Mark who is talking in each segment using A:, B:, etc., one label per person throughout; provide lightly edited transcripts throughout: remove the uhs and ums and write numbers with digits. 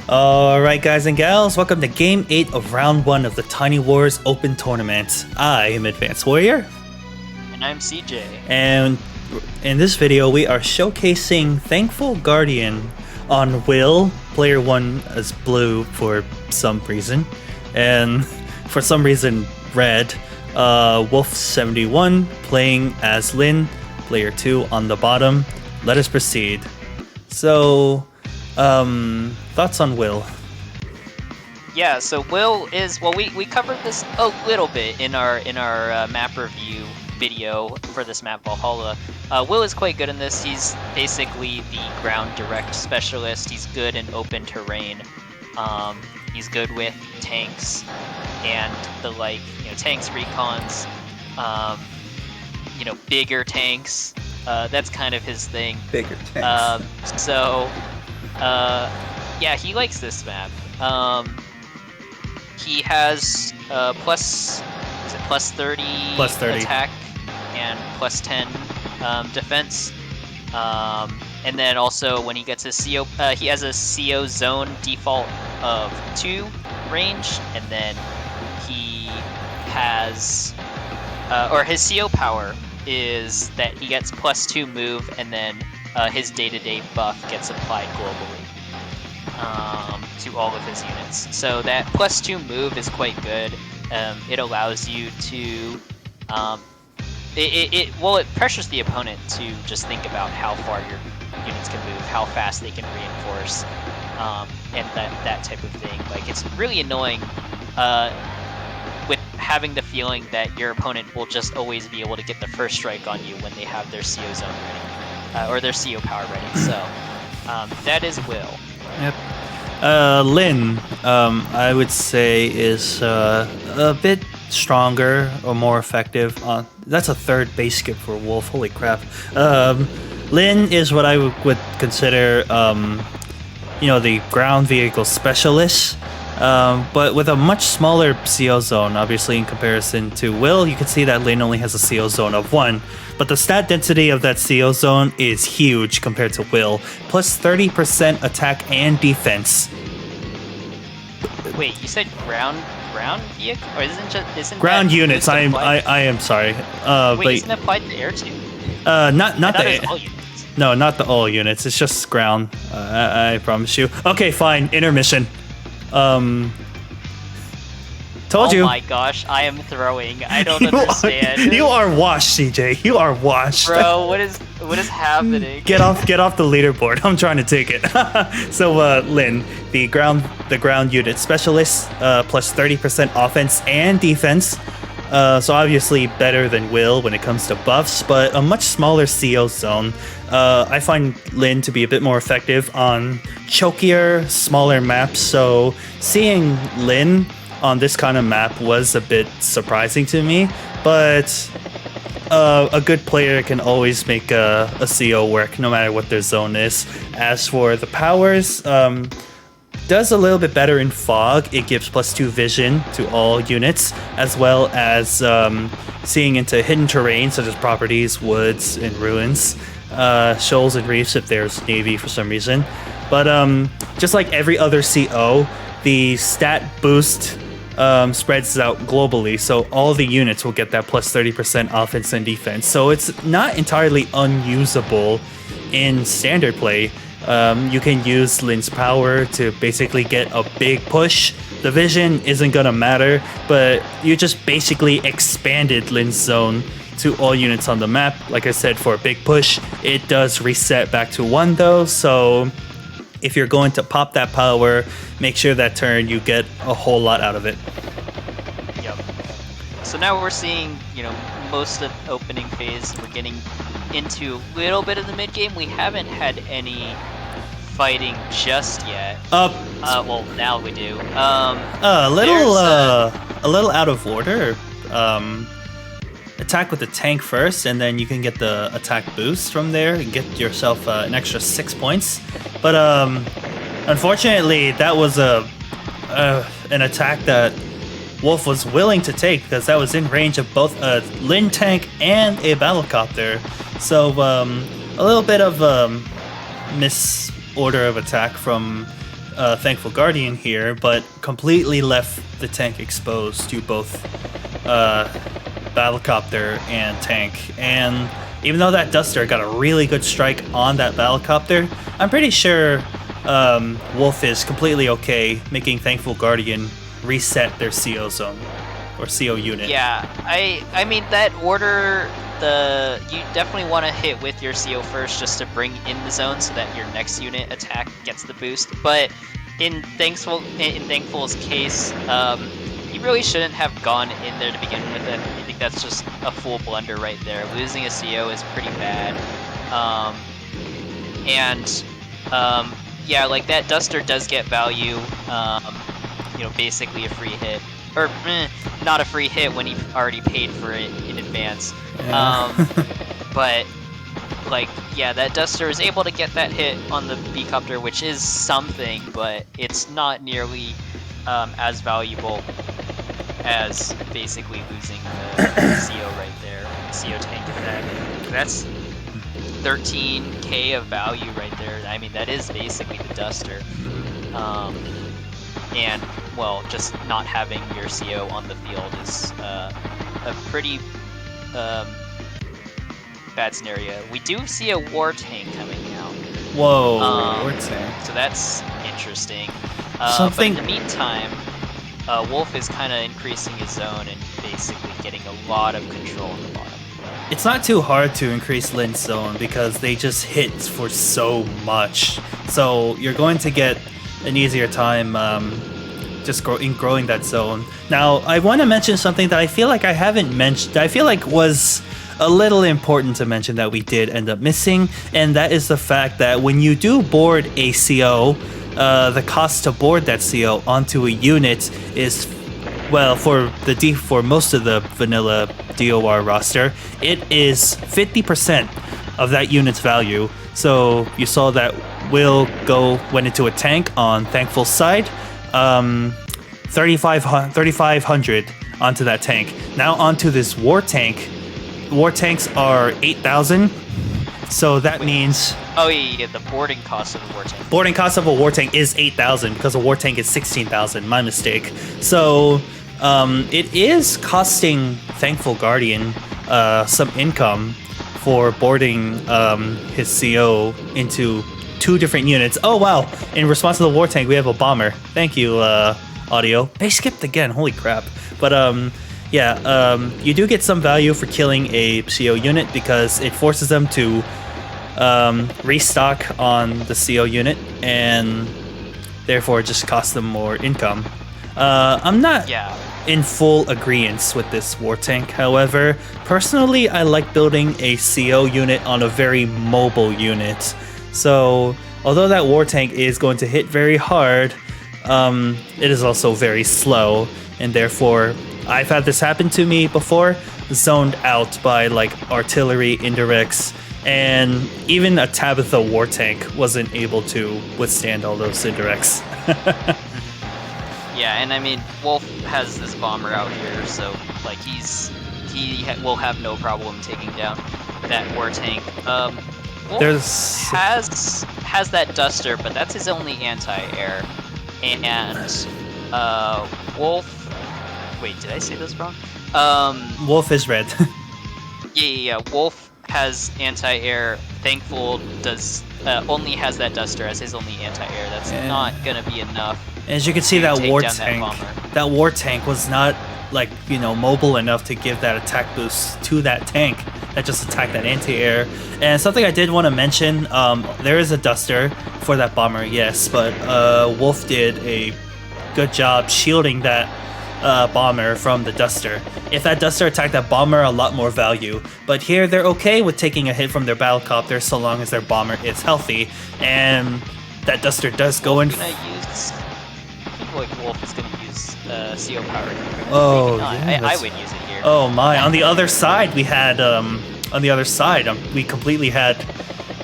A: Alright guys and gals, welcome to Game 8 of Round 1 of the Tiny Wars Open Tournament. I am Advanced Warrior.
B: And I'm CJ.
A: And in this video we are showcasing Thankful Guardian on Will, player 1 as blue for some reason. And for some reason red, Wolf71 playing as Lin, player 2 on the bottom. Let us proceed. So, thoughts on Will?
B: Yeah, so Will is, well, we covered this a little bit in our map review video for this map, Valhalla. Will is quite good in this. He's basically the ground direct specialist. He's good in open terrain. He's good with tanks and the tanks, recons, bigger tanks. That's kind of his thing.
A: Bigger tanks.
B: Yeah, he likes this map. He has plus 30 attack and plus 10 defense. And then also when he gets his CO, he has a CO zone default of 2 range, and then he has, or his CO power is that he gets plus 2 move, and then his day-to-day buff gets applied globally to all of his units. So that plus 2 move is quite good. It allows you to, it pressures the opponent to just think about how far your units can move, how fast they can reinforce, and that type of thing. Like, it's really annoying with having the feeling that your opponent will just always be able to get the first strike on you when they have their CO zone ready, or their CO power ready. So that is Will.
A: Yep. Lin, I would say, is a bit stronger or more effective. That's a third base skip for Wolf. Holy crap. Lin is what I would consider, the ground vehicle specialist. But with a much smaller CO zone, obviously, in comparison to Will, you can see that Lin only has a CO zone of 1. But the stat density of that CO zone is huge compared to Will. Plus 30% attack and defense.
B: Wait, you said ground vehicle? Or isn't
A: ground
B: that
A: units, I am sorry.
B: Wait,
A: but,
B: isn't it applied to air too?
A: Not the
B: all units.
A: No, not the all units. It's just ground. I promise you. Okay, fine. Intermission. Told you.
B: Oh my gosh, I am throwing. I don't understand.
A: You are washed, CJ. You are washed.
B: Bro, what is happening?
A: Get off the leaderboard. I'm trying to take it. So, Lin, the ground unit specialist, plus 30% offense and defense. So obviously better than Will when it comes to buffs, but a much smaller CO zone. I find Lin to be a bit more effective on chokier, smaller maps. So seeing Lin on this kind of map was a bit surprising to me, but a good player can always make a CO work no matter what their zone is. As for the powers, does a little bit better in fog. It gives plus 2 vision to all units, as well as seeing into hidden terrain such as properties, woods, and ruins, shoals and reefs if there's navy for some reason. But just like every other CO, the stat boost spreads out globally, so all the units will get that plus 30% offense and defense. So it's not entirely unusable in standard play. You can use Lin's power to basically get a big push. The vision isn't gonna matter, but you just basically expanded Lin's zone to all units on the map. Like I said, for a big push, it does reset back to 1 though, so if you're going to pop that power, make sure that turn you get a whole lot out of it.
B: Yep. So now we're seeing, most of the opening phase. We're getting into a little bit of the mid game. We haven't had any fighting just yet. Well, now we do.
A: A little out of order. Attack with the tank first, and then you can get the attack boost from there and get yourself an extra 6 points. But unfortunately, that was an attack that Wolf was willing to take because that was in range of both a Lin tank and a battlecopter. So a little bit of misorder of attack from Thankful Guardian here, but completely left the tank exposed to both Battlecopter and tank. And even though that Duster got a really good strike on that Battlecopter, I'm pretty sure Wolf is completely okay making Thankful Guardian reset their CO zone or CO unit.
B: Yeah, I mean that order, you definitely want to hit with your CO first just to bring in the zone so that your next unit attack gets the boost. But in Thankful's case, you really shouldn't have gone in there to begin with. I think that's just a full blunder right there. Losing a CO is pretty bad. Yeah, like that Duster does get value. You know, basically a free hit. Or not a free hit when he already paid for it in advance.
A: Yeah.
B: But like, yeah, that Duster is able to get that hit on the B-Copter, which is something, but it's not nearly as valuable as basically losing the CO right there, CO tank attack. That's 13k of value right there. I mean, that is basically the Duster. And, well, just not having your CO on the field is a pretty bad scenario. We do see a War Tank coming out.
A: Whoa, War Tank.
B: So that's interesting.
A: Something...
B: But in the meantime, Wolf is kind of increasing his zone and basically getting a lot of control in the bottom.
A: It's not too hard to increase Lin's zone because they just hit for so much. So you're going to get an easier time just growing that zone. Now, I want to mention something that I feel like I haven't mentioned. I feel like was a little important to mention that we did end up missing, and that is the fact that when you do board a CO, the cost to board that CO onto a unit is, well, for most of the vanilla DOR roster, it is 50% of that unit's value. So you saw that Will went into a tank on Thankful's side, 3,500 onto that tank. Now onto this War Tank. War Tanks are 8,000, so that means...
B: Oh yeah, the boarding cost of a War Tank.
A: Boarding cost of a War Tank is 8,000 because a War Tank is 16,000, my mistake. So it is costing Thankful Guardian some income for boarding his CO into 2 different units. Oh wow, in response to the War Tank, we have a bomber. Thank you, audio. They skipped again, holy crap. But yeah, you do get some value for killing a CO unit because it forces them to restock on the CO unit and therefore it just costs them more income. I'm not in full agreement with this War Tank, however, personally I like building a CO unit on a very mobile unit. So although that War Tank is going to hit very hard, it is also very slow, and therefore I've had this happen to me before, zoned out by like artillery indirects, and even a Tabitha War Tank wasn't able to withstand all those indirects.
B: Yeah, and I mean, Wolf has this bomber out here, so like he will have no problem taking down that War Tank. Wolf has that Duster, but that's his only anti-air, and Wolf. Wait, did I say this wrong?
A: Wolf is red.
B: Yeah. Wolf has anti-air. Thankful only has that Duster as his only anti-air. That's not gonna be enough.
A: As you can see, that War Tank was not like, you know, mobile enough to give that attack boost to that tank that just attacked that anti-air. And something I did want to mention, there is a Duster for that bomber, yes, but Wolf did a good job shielding that bomber from the Duster. If that Duster attacked that bomber, a lot more value. But here they're okay with taking a hit from their Battlecopter so long as their bomber is healthy. And that Duster does go in.
B: I feel like Wolf is gonna use CO power.
A: Oh,
B: yeah, I would use it here.
A: Oh my! On the other side, we had we completely had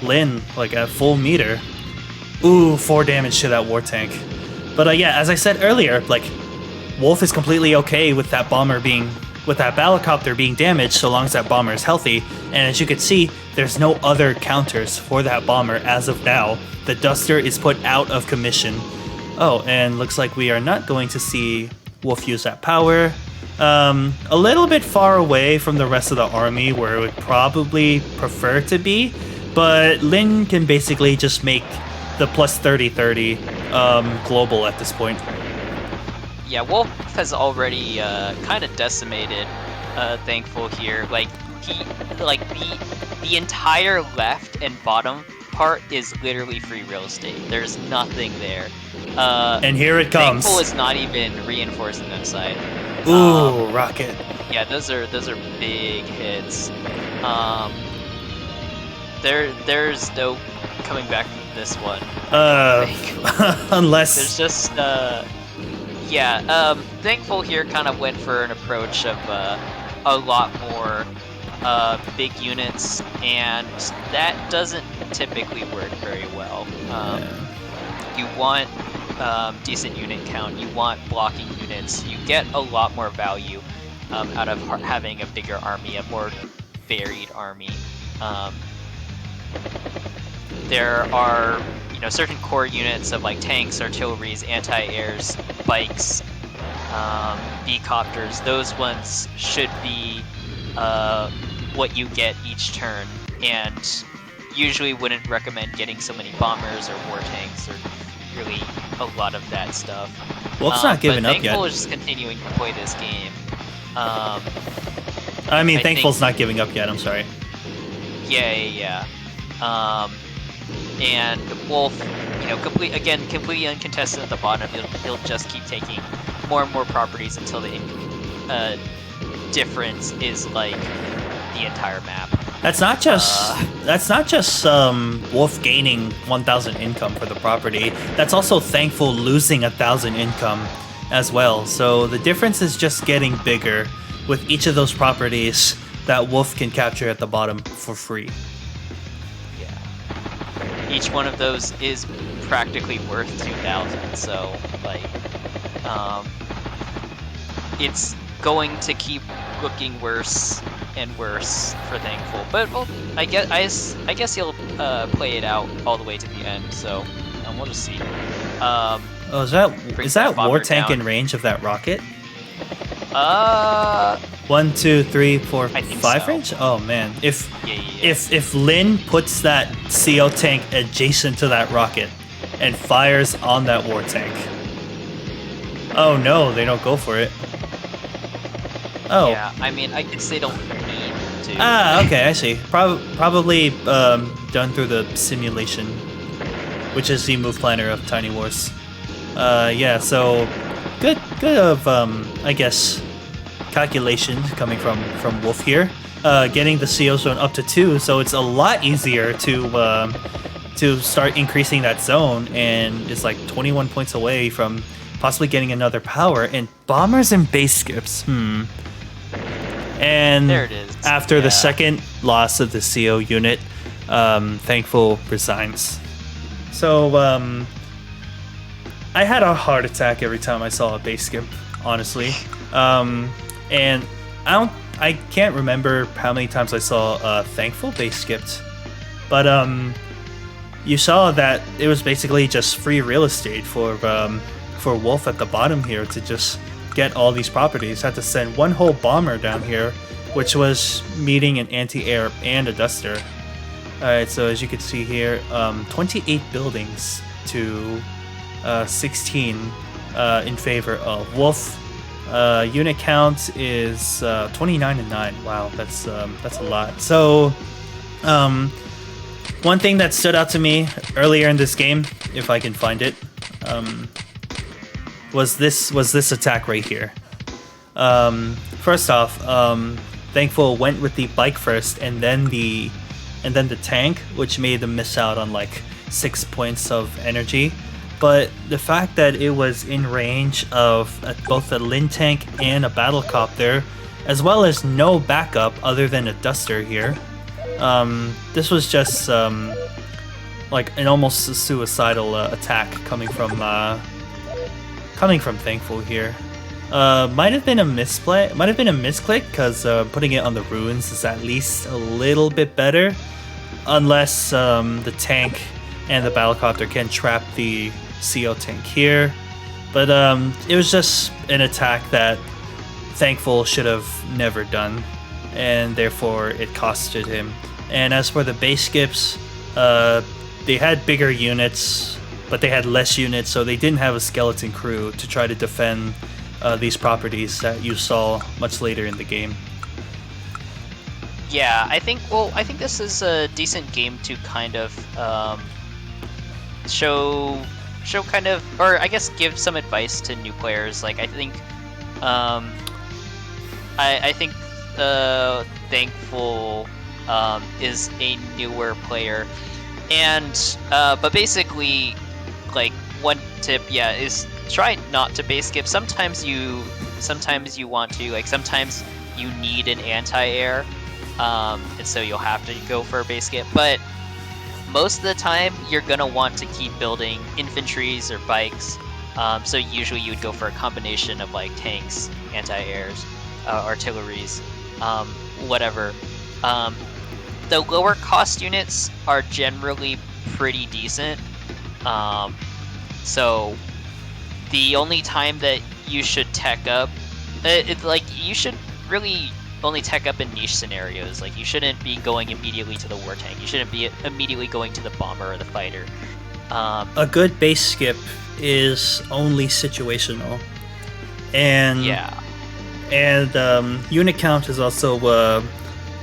A: Lin like at full meter. Ooh, 4 damage to that War Tank. But yeah, as I said earlier, like Wolf is completely okay with that Battlecopter being damaged so long as that bomber is healthy. And as you can see, there's no other counters for that bomber as of now. The Duster is put out of commission. Oh, and looks like we are not going to see Wolf use that power. A little bit far away from the rest of the army where it would probably prefer to be, but Lin can basically just make the plus 30-30 global at this point.
B: Yeah, Wolf has already kind of decimated Thankful here. Like the entire left and bottom part is literally free real estate. There's nothing there.
A: And here it comes.
B: Thankful is not even reinforcing that side.
A: Ooh, rocket.
B: Yeah, those are big hits. There's no coming back from this one.
A: Unless
B: there's just Thankful here kind of went for an approach of a lot more big units, and that doesn't typically work very well. You want decent unit count, you want blocking units, you get a lot more value out of having a bigger army, a more varied army. There are certain core units of like tanks, artilleries, anti-airs, bikes, B-copters. Those ones should be what you get each turn, and usually wouldn't recommend getting so many bombers or war tanks or really a lot of that stuff.
A: Wolf's not giving up yet.
B: Thankful is just continuing to play this game.
A: Thankful's not giving up yet, I'm sorry.
B: Yeah. And Wolf, completely uncontested at the bottom. He'll just keep taking more and more properties until the difference is like the entire map.
A: That's not just Wolf gaining 1,000 income for the property. That's also Thankful losing 1,000 income as well. So the difference is just getting bigger with each of those properties that Wolf can capture at the bottom for free.
B: Yeah. Each one of those is practically worth 2,000. So it's going to keep looking worse and worse for Thankful, but I guess he'll play it out all the way to the end. So we'll just see.
A: Is that war tank down in range of that rocket? 1, 2, 3, 4, 5
B: so.
A: Range? Oh man, if Lin puts that CO tank adjacent to that rocket and fires on that war tank. Oh no, they don't go for it. Oh.
B: Yeah, I guess they don't need to.
A: Okay, I see. Probably done through the simulation, which is the move planner of Tiny Wars. So good of I guess calculation coming from Wolf here. Getting the CO zone up to 2, so it's a lot easier to start increasing that zone, and it's like 21 points away from possibly getting another power. And bombers and base skips. And
B: there it is.
A: After the second loss of the CO unit, Thankful resigns. So I had a heart attack every time I saw a base skip, honestly. And I can't remember how many times I saw Thankful base skipped, but you saw that it was basically just free real estate for Wolf at the bottom here to just get all these properties. Had to send one whole bomber down here, which was meeting an anti-air and a duster. Alright, so as you can see here, 28 buildings to 16 in favor of Wolf. Unit count is 29 and 9. Wow, that's a lot. So one thing that stood out to me earlier in this game, if I can find it, was this attack right here. First off, Thankful went with the bike first, and then the tank, which made them miss out on like 6 points of energy. But the fact that it was in range of both a Lin tank and a battle copter, as well as no backup other than a duster here, this was just like an almost suicidal attack coming from Thankful here. Might have been a misplay. Might have been a misclick, because putting it on the ruins is at least a little bit better, unless the tank and the battlecopter can trap the CO tank here. But it was just an attack that Thankful should have never done, and therefore it costed him. And as for the base skips, they had bigger units, but they had less units, so they didn't have a skeleton crew to try to defend these properties that you saw much later in the game.
B: Yeah, I think this is a decent game to kind of show kind of, or I guess give some advice to new players. Like I think Thankful is a newer player, and but basically, like one tip, is try not to base skip. Sometimes you want to, like sometimes you need an anti-air, and so you'll have to go for a base skip. But most of the time, you're gonna want to keep building infantries or bikes. So usually you would go for a combination of like tanks, anti-airs, artilleries, whatever. The lower cost units are generally pretty decent. So the only time that you should tech up, it's like you should really only tech up in niche scenarios. Like you shouldn't be going immediately to the war tank. You shouldn't be immediately going to the bomber or the fighter.
A: A good base skip is only situational, and unit count is also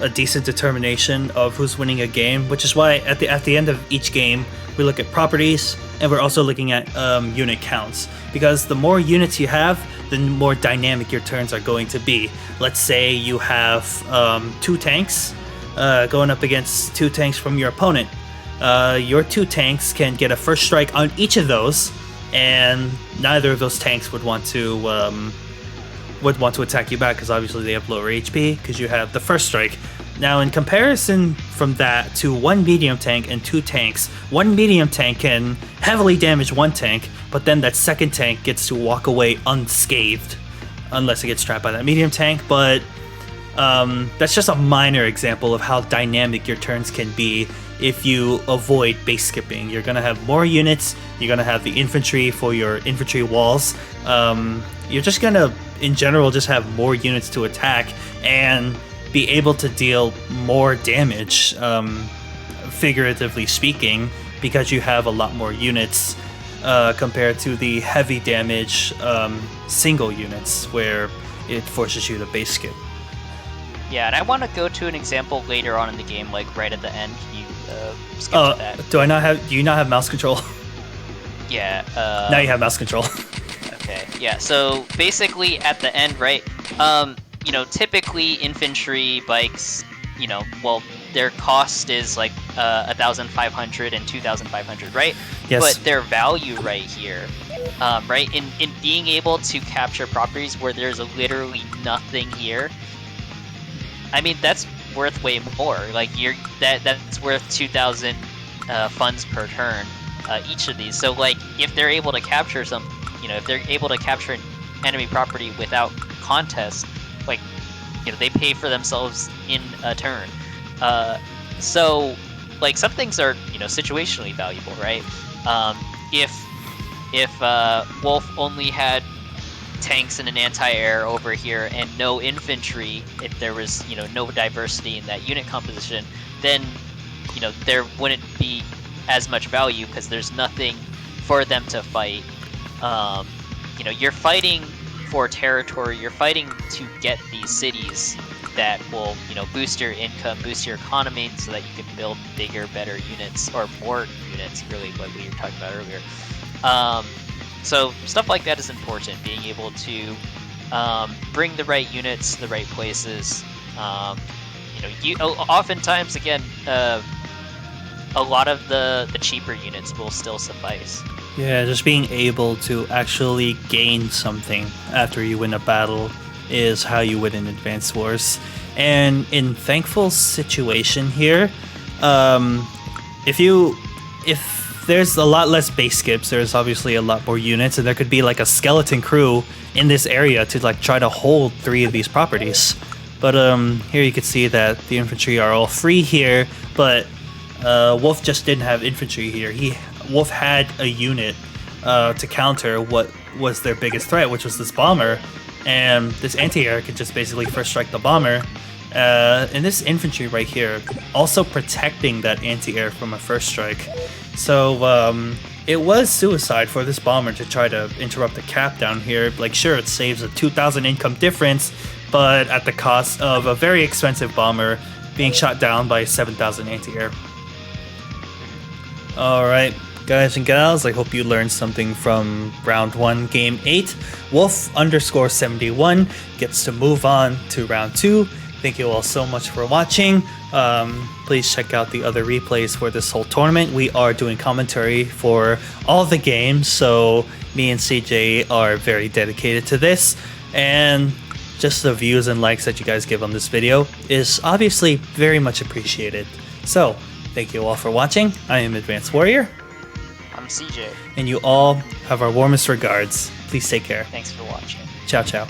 A: a decent determination of who's winning a game, which is why at the end of each game we look at properties, and we're also looking at unit counts, because the more units you have, the more dynamic your turns are going to be. Let's say you have 2 tanks going up against 2 tanks from your opponent. Your 2 tanks can get a first strike on each of those, and neither of those tanks would want to attack you back, because obviously they have lower HP because you have the first strike. Now, in comparison from that to 1 medium tank and 2 tanks, 1 medium tank can heavily damage 1 tank, but then that second tank gets to walk away unscathed, unless it gets trapped by that medium tank. But that's just a minor example of how dynamic your turns can be if you avoid base skipping. You're going to have more units, you're going to have the infantry for your infantry walls. You're just going to, in general, just have more units to attack and be able to deal more damage, figuratively speaking, because you have a lot more units compared to the heavy damage single units where it forces you to base skip.
B: Yeah, and I want to go to an example later on in the game, like right at the end. Can you skip to that?
A: Do you not have mouse control?
B: Yeah.
A: Now you have mouse control.
B: Okay. Yeah. So basically, at the end, right? Typically infantry bikes, their cost is like 1,500 and 2,500, right?
A: Yes.
B: But their value right here, right, in being able to capture properties where there's literally nothing here. I mean, that's worth way more. Like that's worth 2,000 funds per turn, each of these. So like, if they're able to capture if they're able to capture an enemy property without contest, like, they pay for themselves in a turn. So like, some things are situationally valuable, right? If Wolf only had tanks and an anti-air over here and no infantry, if there was no diversity in that unit composition, then there wouldn't be as much value because there's nothing for them to fight. You're fighting for territory, you're fighting to get these cities that will boost your income, boost your economy, so that you can build bigger, better units, or more units, really, like we were talking about earlier. So stuff like that is important, being able to bring the right units to the right places. Oftentimes, again, a lot of the cheaper units will still suffice.
A: Yeah, just being able to actually gain something after you win a battle is how you win in Advanced Wars. And in Thankful's situation here, if there's a lot less base skips, there's obviously a lot more units, and there could be like a skeleton crew in this area to like try to hold 3 of these properties. But here you can see that the infantry are all free here, but Wolf just didn't have infantry here. Wolf had a unit to counter what was their biggest threat, which was this bomber. And this anti-air could just basically first strike the bomber. And this infantry right here, also protecting that anti-air from a first strike. So it was suicide for this bomber to try to interrupt the cap down here. Like, sure, it saves a 2,000 income difference, but at the cost of a very expensive bomber being shot down by 7,000 anti-air. Alright, guys and gals, I hope you learned something from round 1, game 8. Wolf_71 gets to move on to round 2. Thank you all so much for watching. Please check out the other replays for this whole tournament. We are doing commentary for all the games, so me and CJ are very dedicated to this. And just the views and likes that you guys give on this video is obviously very much appreciated. So, thank you all for watching. I am Advanced Warrior.
B: I'm CJ.
A: And you all have our warmest regards. Please take care.
B: Thanks for watching.
A: Ciao, ciao.